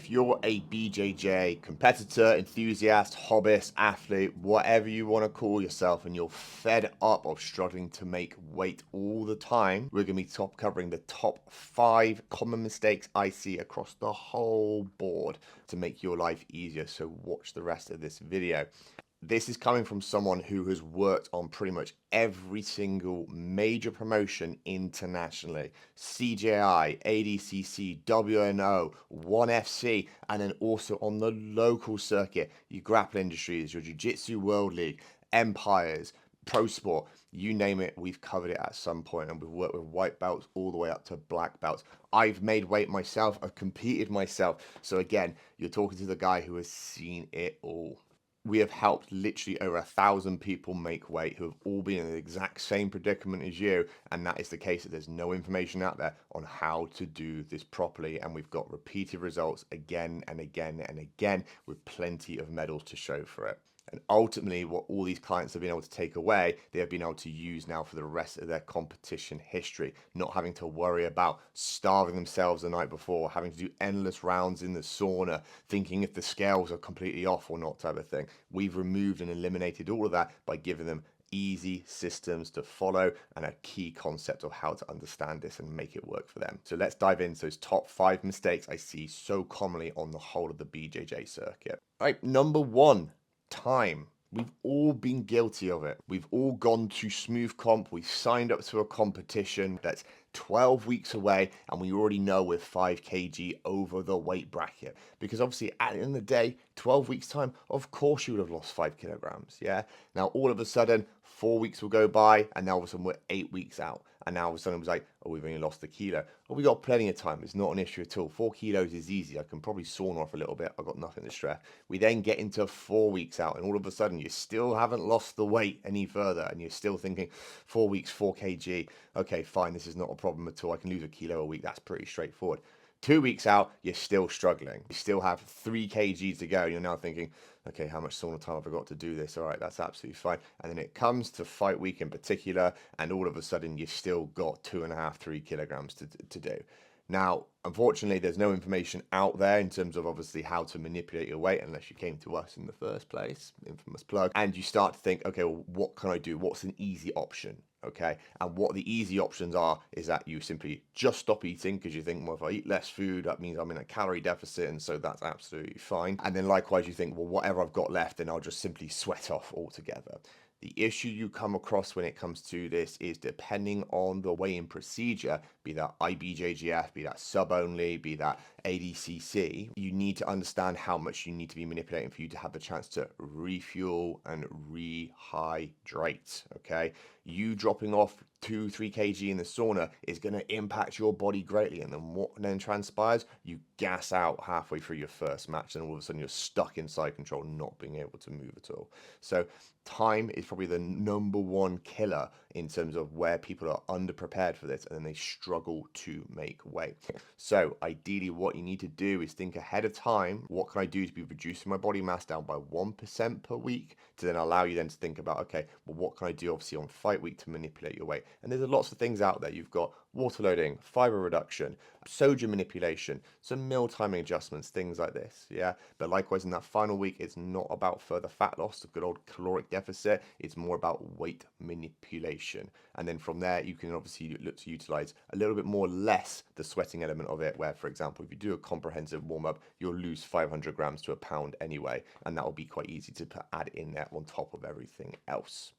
If you're a BJJ competitor, enthusiast, hobbyist, athlete, whatever you want to call yourself, and you're fed up of struggling to make weight all the time, we're going to be covering the top 5 common mistakes I see across the whole board to make your life easier. So watch the rest of this video. This is coming from someone who has worked on pretty much every single major promotion internationally. CJI, ADCC, WNO, 1FC, and then also on the local circuit, your grappling industries, your Jiu-Jitsu World League, Empires, Pro Sport, you name it, we've covered it at some point, and we've worked with white belts all the way up to black belts. I've made weight myself, I've competed myself. So again, you're talking to the guy who has seen it all. We have helped literally over 1,000 people make weight who have all been in the exact same predicament as you, and that is the case that there's no information out there on how to do this properly, and we've got repeated results again and again and again with plenty of medals to show for it. And ultimately, what all these clients have been able to take away, they have been able to use now for the rest of their competition history, not having to worry about starving themselves the night before, having to do endless rounds in the sauna, thinking if the scales are completely off or not type of thing. We've removed and eliminated all of that by giving them easy systems to follow and a key concept of how to understand this and make it work for them. So let's dive into those top 5 mistakes I see so commonly on the whole of the BJJ circuit. All right, number 1. Time. We've all been guilty of it. We've all gone to Smooth Comp. We've signed up to a competition that's 12 weeks away, and we already know we're 5 kg over the weight bracket. Because obviously, at the end of the day, 12 weeks time, of course you would have lost 5 kilograms. Yeah. Now, all of a sudden, 4 weeks will go by, and now all of a sudden we're 8 weeks out. And now all of a sudden it was like, oh, we've only lost a kilo. Well, we got plenty of time. It's not an issue at all. 4 kilos is easy. I can probably sauna off a little bit. I've got nothing to stress. We then get into 4 weeks out, and all of a sudden you still haven't lost the weight any further, and you're still thinking 4 weeks, 4 kg. Okay, fine. This is not a problem at all. I can lose a kilo a week. That's pretty straightforward. 2 weeks out, you're still struggling. You still have 3 kg to go. And you're now thinking, okay, how much sauna time have I got to do this? All right, that's absolutely fine. And then it comes to fight week in particular, and all of a sudden you've still got 2.5, 3 kilograms to do. Now, unfortunately, there's no information out there in terms of obviously how to manipulate your weight unless you came to us in the first place, infamous plug. And you start to think, okay, well, what can I do? What's an easy option? Okay, and what the easy options are is that you simply just stop eating because you think, well, if I eat less food, that means I'm in a calorie deficit, and so that's absolutely fine. And then likewise, you think, well, whatever I've got left, then I'll just simply sweat off altogether. The issue you come across when it comes to this is depending on the weigh-in procedure, be that IBJJF, be that sub-only, be that ADCC, you need to understand how much you need to be manipulating for you to have the chance to refuel and rehydrate, okay? You dropping off 2-3 kg in the sauna is going to impact your body greatly, and then what then transpires? You gas out halfway through your first match, and all of a sudden you're stuck in side control, not being able to move at all. So time is probably the number 1 killer in terms of where people are underprepared for this, and then they struggle to make weight. So ideally, what you need to do is think ahead of time, what can I do to be reducing my body mass down by 1% per week, to then allow you then to think about, okay, well, what can I do obviously on fight week to manipulate your weight? And there's lots of things out there. You've got water loading, fiber reduction, sodium manipulation, some meal timing adjustments, things like this, yeah? But likewise, in that final week, it's not about further fat loss, the good old caloric deficit. It's more about weight manipulation. And then from there, you can obviously look to utilize a little bit more less the sweating element of it, where, for example, if you do a comprehensive warm-up, you'll lose 500 grams to a pound anyway, and that will be quite easy to add in there on top of everything else.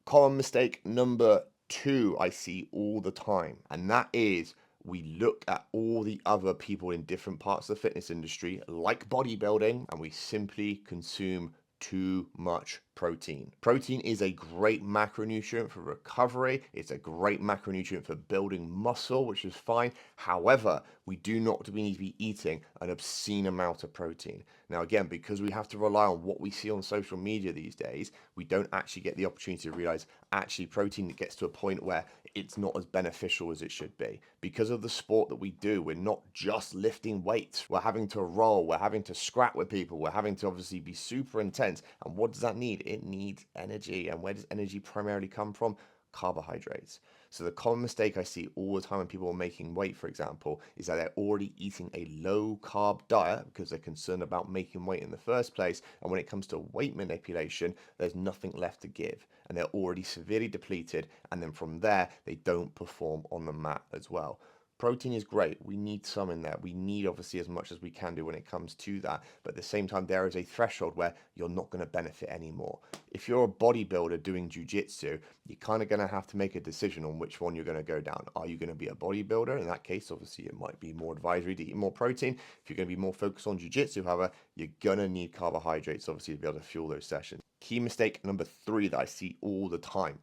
Common mistake number 2 I see all the time, and that is we look at all the other people in different parts of the fitness industry, like bodybuilding, and we simply consume too much protein. Protein is a great macronutrient for recovery. It's a great macronutrient for building muscle, which is fine. However, we do not need to be eating an obscene amount of protein. Now, again, because we have to rely on what we see on social media these days, we don't actually get the opportunity to realize actually protein gets to a point where it's not as beneficial as it should be. Because of the sport that we do, we're not just lifting weights. We're having to roll, we're having to scrap with people, we're having to obviously be super intense. And what does that need? It needs energy. And where does energy primarily come from? Carbohydrates. So the common mistake I see all the time when people are making weight, for example, is that they're already eating a low carb diet because they're concerned about making weight in the first place. And when it comes to weight manipulation, there's nothing left to give. And they're already severely depleted. And then from there, they don't perform on the mat as well. Protein is great. We need some in there. We need obviously as much as we can do when it comes to that. But at the same time, there is a threshold where you're not going to benefit anymore. If you're a bodybuilder doing jiu-jitsu, you're kind of going to have to make a decision on which one you're going to go down. Are you going to be a bodybuilder? In that case, obviously, it might be more advisory to eat more protein. If you're going to be more focused on jiu-jitsu, however, you're going to need carbohydrates, obviously, to be able to fuel those sessions. Key mistake number 3 that I see all the time,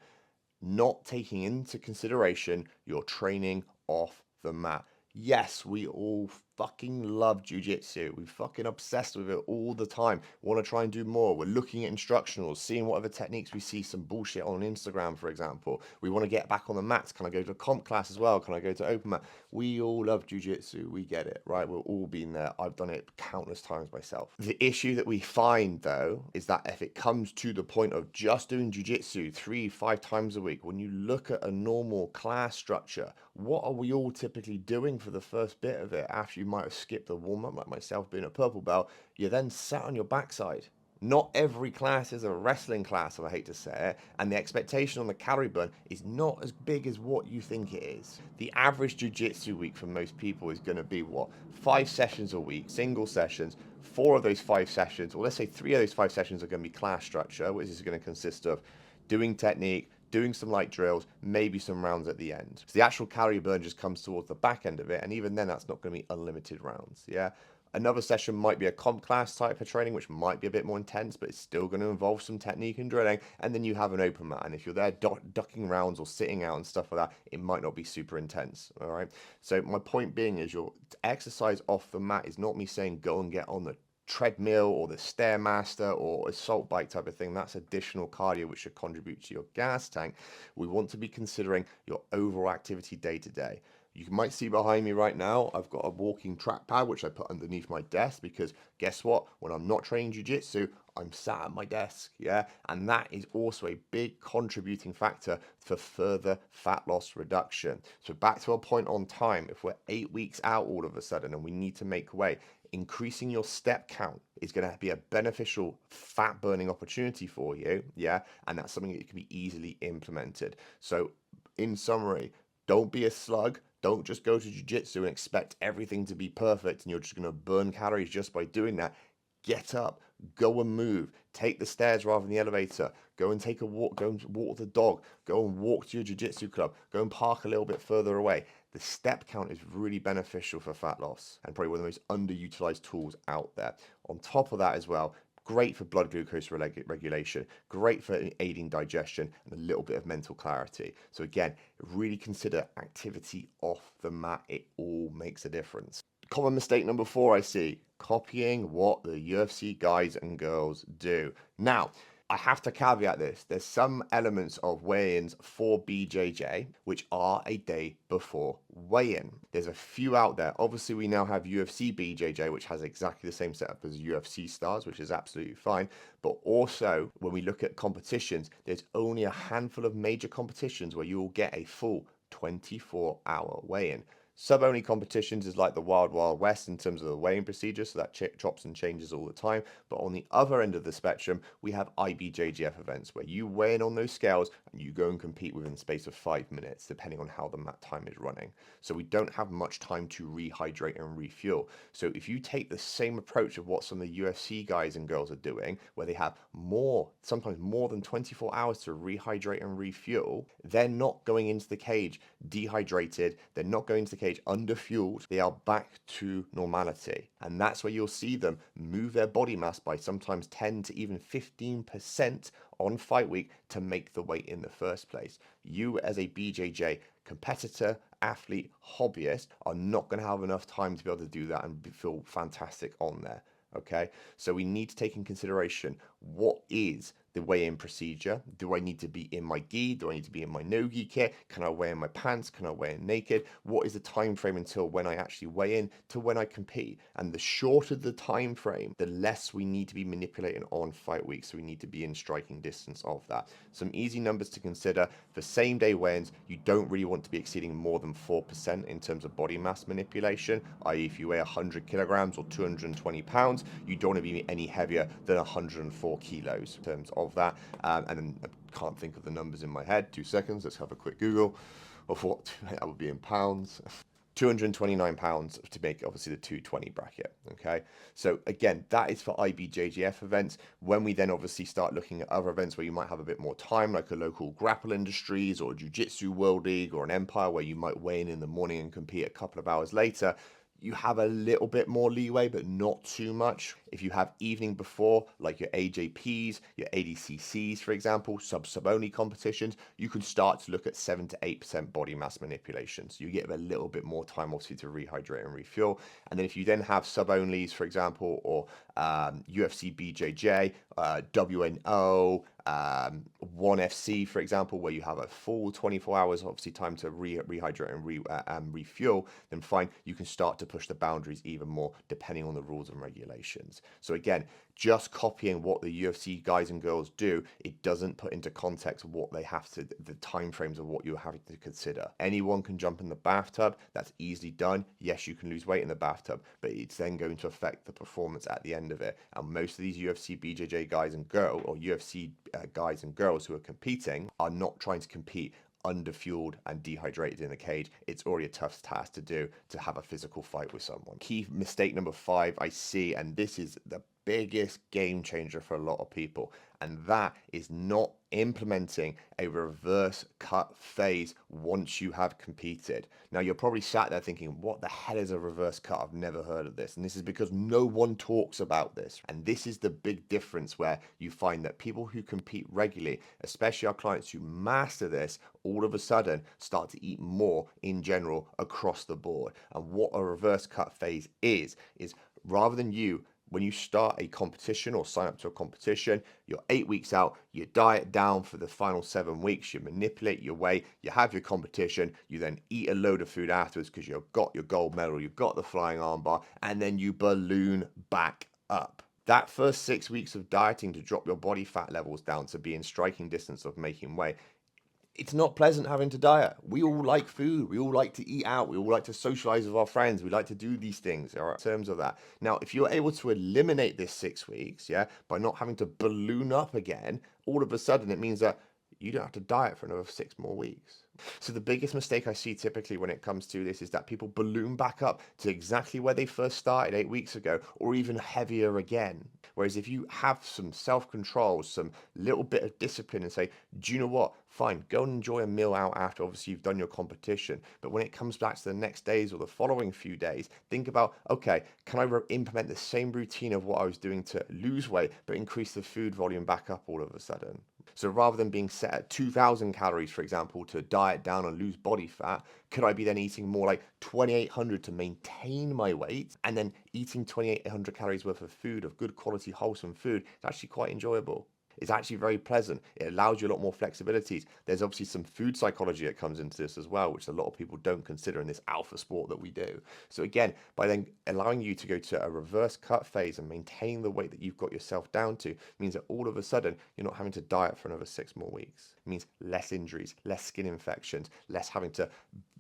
not taking into consideration your training off the mat. Yes, we all fucking love jiu-jitsu. We're fucking obsessed with it all the time. Want to try and do more. We're looking at instructionals, seeing what other techniques we see some bullshit on Instagram, for example. We want to get back on the mats. Can I go to a comp class as well? Can I go to open mat? We all love jiu-jitsu. We get it, right? We've all been there. I've done it countless times myself. The issue that we find, though, is that if it comes to the point of just doing jiu-jitsu 3-5 times a week, when you look at a normal class structure, what are we all typically doing for the first bit of it after you might have skipped the warm-up, like myself being a purple belt? You're then sat on your backside. Not every class is a wrestling class, I hate to say it, and the expectation on the calorie burn is not as big as what you think it is. The average jiu-jitsu week for most people is going to be, 5 sessions a week, single sessions. 4 of those 5 sessions, or let's say 3 of those 5 sessions are going to be class structure, which is going to consist of doing technique, doing some light drills, maybe some rounds at the end. So the actual calorie burn just comes towards the back end of it, and even then that's not going to be unlimited rounds, yeah? Another session might be a comp class type of training, which might be a bit more intense, but it's still going to involve some technique and drilling. And then you have an open mat, and if you're there ducking rounds or sitting out and stuff like that, it might not be super intense, all right? So my point being is your exercise off the mat is not me saying go and get on the treadmill or the Stairmaster or assault bike type of thing. That's additional cardio which should contribute to your gas tank. We want to be considering your overall activity day to day. You might see behind me right now, I've got a walking trackpad which I put underneath my desk because guess what? When I'm not training jiu-jitsu, I'm sat at my desk, yeah? And that is also a big contributing factor for further fat loss reduction. So back to our point on time, if we're 8 weeks out all of a sudden and we need to make weight, increasing your step count is going to be a beneficial fat burning opportunity for you, yeah? And that's something that can be easily implemented. So in summary, don't be a slug. Don't just go to jiu-jitsu and expect everything to be perfect and you're just going to burn calories just by doing that. Get up, go and move, take the stairs rather than the elevator, go and take a walk, go and walk the dog, go and walk to your jiu-jitsu club, go and park a little bit further away. The step count is really beneficial for fat loss and probably one of the most underutilized tools out there. On top of that as well, great for blood glucose regulation, great for aiding digestion, and a little bit of mental clarity. So again, really consider activity off the mat. It all makes a difference. Common mistake number 4 I see, copying what the UFC guys and girls do. Now, I have to caveat this. There's some elements of weigh-ins for BJJ which are a day before weigh-in. There's a few out there. Obviously, we now have UFC BJJ, which has exactly the same setup as UFC stars, which is absolutely fine. But also, when we look at competitions, there's only a handful of major competitions where you will get a full 24-hour weigh-in. Sub-only competitions is like the Wild Wild West in terms of the weighing procedure, so that chops and changes all the time. But on the other end of the spectrum, we have IBJJF events where you weigh in on those scales and you go and compete within the space of 5 minutes, depending on how the mat time is running. So we don't have much time to rehydrate and refuel. So if you take the same approach of what some of the UFC guys and girls are doing, where they have sometimes more than 24 hours to rehydrate and refuel, they're not going into the cage dehydrated, they're not going into the cage underfueled, they are back to normality. And that's where you'll see them move their body mass by sometimes 10 to even 15% on fight week to make the weight in the first place. You as a BJJ competitor, athlete, hobbyist are not going to have enough time to be able to do that and feel fantastic on there. Okay, so we need to take in consideration what is the weigh-in procedure. Do I need to be in my gi? Do I need to be in my no-gi kit? Can I weigh in my pants? Can I weigh in naked? What is the time frame until when I actually weigh in to when I compete? And the shorter the time frame, the less we need to be manipulating on fight week. So we need to be in striking distance of that. Some easy numbers to consider. For same day weigh-ins, you don't really want to be exceeding more than 4% in terms of body mass manipulation, i.e. if you weigh 100 kilograms or 220 pounds, you don't want to be any heavier than 104 kilos in terms of that. And then I can't think of the numbers in my head. 2 seconds, let's have a quick Google of what that would be in pounds. 229 pounds to make obviously the 220 bracket. Okay, so again, that is for IBJJF events. When we then obviously start looking at other events where you might have a bit more time, like a local Grapple Industries or Jiu-Jitsu World League or an Empire, where you might weigh in the morning and compete a couple of hours later, you have a little bit more leeway, but not too much. If you have evening before, like your AJPs, your ADCCs, for example, sub only competitions, you can start to look at 7 to 8% body mass manipulation. So you get a little bit more time, obviously, to rehydrate and refuel. And then if you then have sub onlys, for example, or UFC BJJ, WNO, 1FC, for example, where you have a full 24 hours, obviously, time to rehydrate and refuel, then fine, you can start to push the boundaries even more depending on the rules and regulations. So again, just copying what the UFC guys and girls do, it doesn't put into context what they have to, the time frames of what you're having to consider. Anyone can jump in the bathtub. That's easily done. Yes, you can lose weight in the bathtub, but it's then going to affect the performance at the end of it. And most of these UFC BJJ guys and girls, or UFC guys and girls who are competing, are not trying to compete underfueled and dehydrated in the cage. It's already a tough task to do, to have a physical fight with someone. Key mistake number 5 I see, and this is the biggest game changer for a lot of people, and that is not implementing a reverse cut phase once you have competed. Now, you're probably sat there thinking, what the hell is a reverse cut? I've never heard of this. And this is because no one talks about this. And this is the big difference, where you find that people who compete regularly, especially our clients who master this, all of a sudden start to eat more in general across the board. And what a reverse cut phase is rather than you, when you start a competition or sign up to a competition, you're 8 weeks out, you diet down for the final 7 weeks, you manipulate your weight, you have your competition, you then eat a load of food afterwards because you've got your gold medal, you've got the flying armbar, and then you balloon back up. That first 6 weeks of dieting to drop your body fat levels down to be in striking distance of making weight, it's not pleasant having to diet. We all like food. We all like to eat out. We all like to socialize with our friends. We like to do these things, all right, in terms of that. Now, if you're able to eliminate this 6 weeks, yeah, by not having to balloon up again, all of a sudden it means that you don't have to diet for another 6 more weeks. So the biggest mistake I see typically when it comes to this is that people balloon back up to exactly where they first started 8 weeks ago, or even heavier again. Whereas if you have some self-control, some little bit of discipline, and say, do you know what? Fine, go and enjoy a meal out after obviously you've done your competition. But when it comes back to the next days or the following few days, think about, okay, can I implement the same routine of what I was doing to lose weight, but increase the food volume back up all of a sudden? So rather than being set at 2,000 calories, for example, to diet down and lose body fat, could I be then eating more like 2,800 to maintain my weight? And then eating 2,800 calories worth of food, of good quality, wholesome food, is actually quite enjoyable. It's actually very pleasant. It allows you a lot more flexibilities. There's obviously some food psychology that comes into this as well, which a lot of people don't consider in this alpha sport that we do. So again, by then allowing you to go to a reverse cut phase and maintain the weight that you've got yourself down to, means that all of a sudden you're not having to diet for another 6 more weeks. It means less injuries, less skin infections, less having to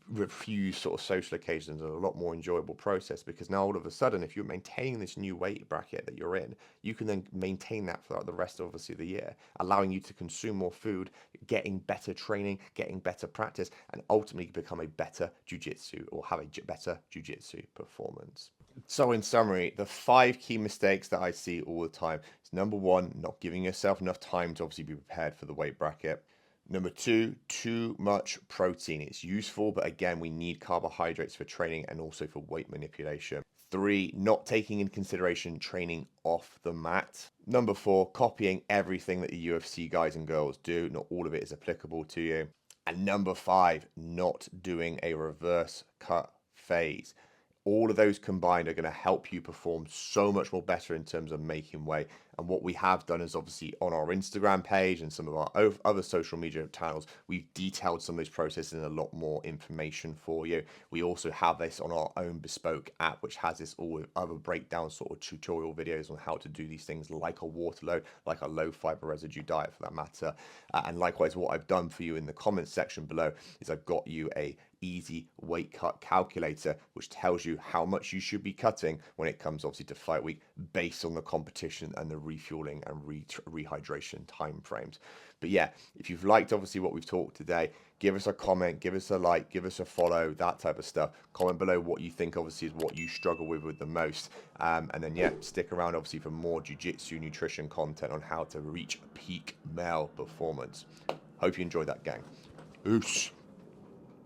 refuse sort of social occasions, and a lot more enjoyable process, because now all of a sudden, if you're maintaining this new weight bracket that you're in, you can then maintain that throughout the rest of obviously the year, allowing you to consume more food, getting better training, getting better practice, and ultimately become a better jiu-jitsu, or have a better jiu-jitsu performance. So in summary, the 5 key mistakes that I see all the time is: number 1, not giving yourself enough time to obviously be prepared for the weight bracket. Number 2, too much protein. It's useful, but again, we need carbohydrates for training and also for weight manipulation. 3, not taking into consideration training off the mat. Number 4, copying everything that the UFC guys and girls do. Not all of it is applicable to you. And number 5, not doing a reverse cut phase. all of those combined are going to help you perform so much more better in terms of making weight. And what we have done is obviously on our Instagram page and some of our other social media channels, we've detailed some of those processes and a lot more information for you. We also have this on our own bespoke app, which has this all other breakdown sort of tutorial videos on how to do these things, like a water load, like a low fiber residue diet for that matter. And likewise, what I've done for you in the comments section below is I've got you a easy weight cut calculator, which tells you how much you should be cutting when it comes obviously to fight week, based on the competition and the refueling and rehydration time frames. But yeah, if you've liked obviously what we've talked today, give us a comment, give us a like, give us a follow, that type of stuff. Comment below what you think obviously is what you struggle with the most. And then yeah, stick around obviously for more jiu-jitsu nutrition content on how to reach peak male performance. Hope you enjoyed that, gang. Oos.